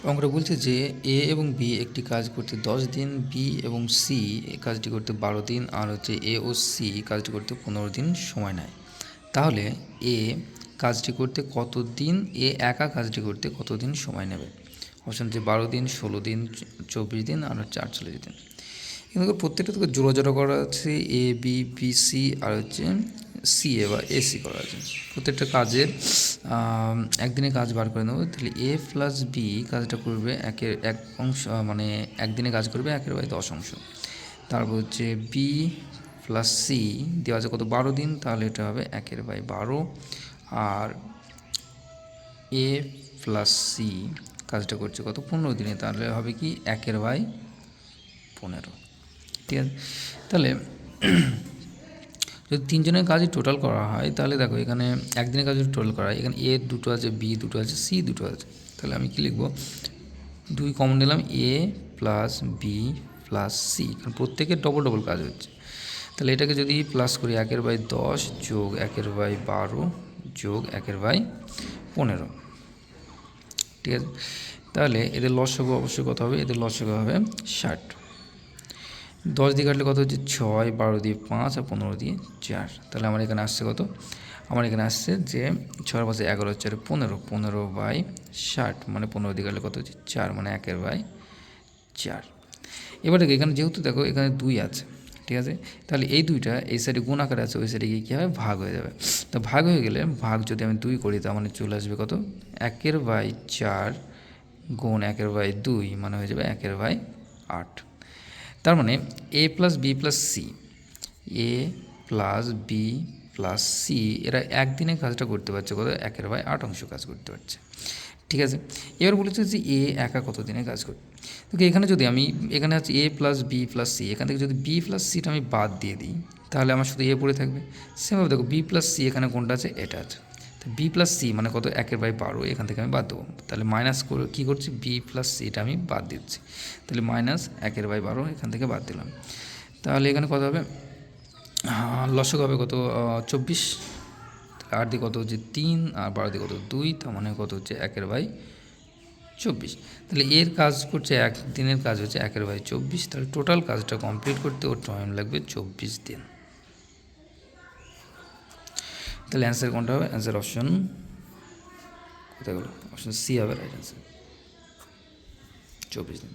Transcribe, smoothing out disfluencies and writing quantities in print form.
অঙ্কটা বলছে যে এ এবং বি একটি কাজ করতে 10 দিন, বি এবং সি এই কাজটি করতে 12 দিন, আর হচ্ছে এ ও সি কাজটি করতে 15 দিন সময় নেয়। তাহলে এ কাজটি করতে কত দিন, এ একা কাজটি করতে কত দিন সময় নেবে? অপশান হচ্ছে 12 দিন, 16 দিন, 24 দিন, আর হচ্ছে 48 দিন। কিন্তু প্রত্যেকটা থেকে জোড়া জোড়া করা আছে, এ বি, বি সি, আর হচ্ছে সি এ বা এসি করা আছে। প্রত্যেকটা কাজের একদিনে কাজ বার করে নেব। তাহলে এ প্লাস বি কাজটা করবে একের এক অংশ, মানে একদিনে কাজ করবে 1/10 অংশ। তারপর হচ্ছে বি প্লাস সি দেওয়া আছে কত, 12 দিন, তাহলে এটা হবে 1/12। আর এ প্লাস সি কাজটা করছে কত, 15 দিনে, তাহলে হবে কি 1/15। ঠিক আছে, তাহলে যদি তিনজনের কাজই টোটাল করা হয়, তাহলে দেখো এখানে একদিনের কাজ টোটাল করা হয়, এখানে এ দুটো আছে, বি দুটো আছে, সি দুটো আছে। তাহলে আমি কি লিখবো, 2 কমন নিলাম, এ প্লাস বি প্লাস সি, কারণ প্রত্যেকের ডবল ডবল কাজ হচ্ছে। তাহলে এটাকে যদি প্লাস করি, 1/10 যোগ 1/12 যোগ 1/15। ঠিক আছে, তাহলে এদের লসাগু অবশ্যই কত হবে, এদের লসাগু হবে 60। 10 দিয়ে কাটলে কত হচ্ছে 6, 12 দিয়ে 5, আর 15 দিয়ে 4। তাহলে আমার এখানে আসছে কত, আমার এখানে আসছে যে 6 পাশে 11, 4 15, 15/60, মানে 15 দিয়ে কাটলে কত হচ্ছে 4, মানে 1/4। এবার দেখো এখানে যেহেতু দেখো এখানে 2 আছে, ঠিক আছে, তাহলে এই 2টা এই সাইডে গুণ আকারে আছে, ওই সাইডে গিয়ে কী হবে, ভাগ হয়ে যাবে। তো ভাগ হয়ে গেলে, ভাগ যদি আমি 2 করি, তার মানে চলে আসবে কত, 1/4 গুণ 1/2, মানে হয়ে যাবে 1/8। তার মানে এ প্লাস বি প্লাস সি, এ প্লাস বি প্লাস সি এরা একদিনে কাজটা করতে পারছে কত, 1/8 অংশ কাজ করতে পারছে। ঠিক আছে, এবার বলেছে যে এ একা কত দিনে কাজ করবে। তো এখানে যদি আমি, এখানে আছে এ প্লাস বি প্লাস সি, এখান থেকে যদি বি প্লাস সিটা আমি বাদ দিয়ে দিই, তাহলে আমার শুধু এ পড়ে থাকবে। সেভাবে দেখো বি প্লাস সি এখানে কোনটা আছে, এটা আছে। তো বি প্লাস সি মানে কত, 1/12, এখান থেকে আমি বাদ দেবো। তাহলে মাইনাস করে কী করছি, বি প্লাস সিটা আমি বাদ দিচ্ছি, তাহলে মাইনাস 1/12 এখান থেকে বাদ দিলাম। তাহলে এখানে কত হবে, লসক হবে কত, 24। 8 দিয়ে কত হচ্ছে 3, আর 12 দিয়ে কত 2, তার মানে কত হচ্ছে 1/24। তাহলে এর কাজ করছে, একদিনের কাজ হচ্ছে 1/24। তাহলে টোটাল কাজটা কমপ্লিট করতে ওর টাইম লাগবে 24 দিন। তাহলে অ্যান্সার কোনটা হবে, অ্যান্সার অপশন কোথায় গেলো, অপশন সি হবে রাইট অ্যান্সার, 24 দিন।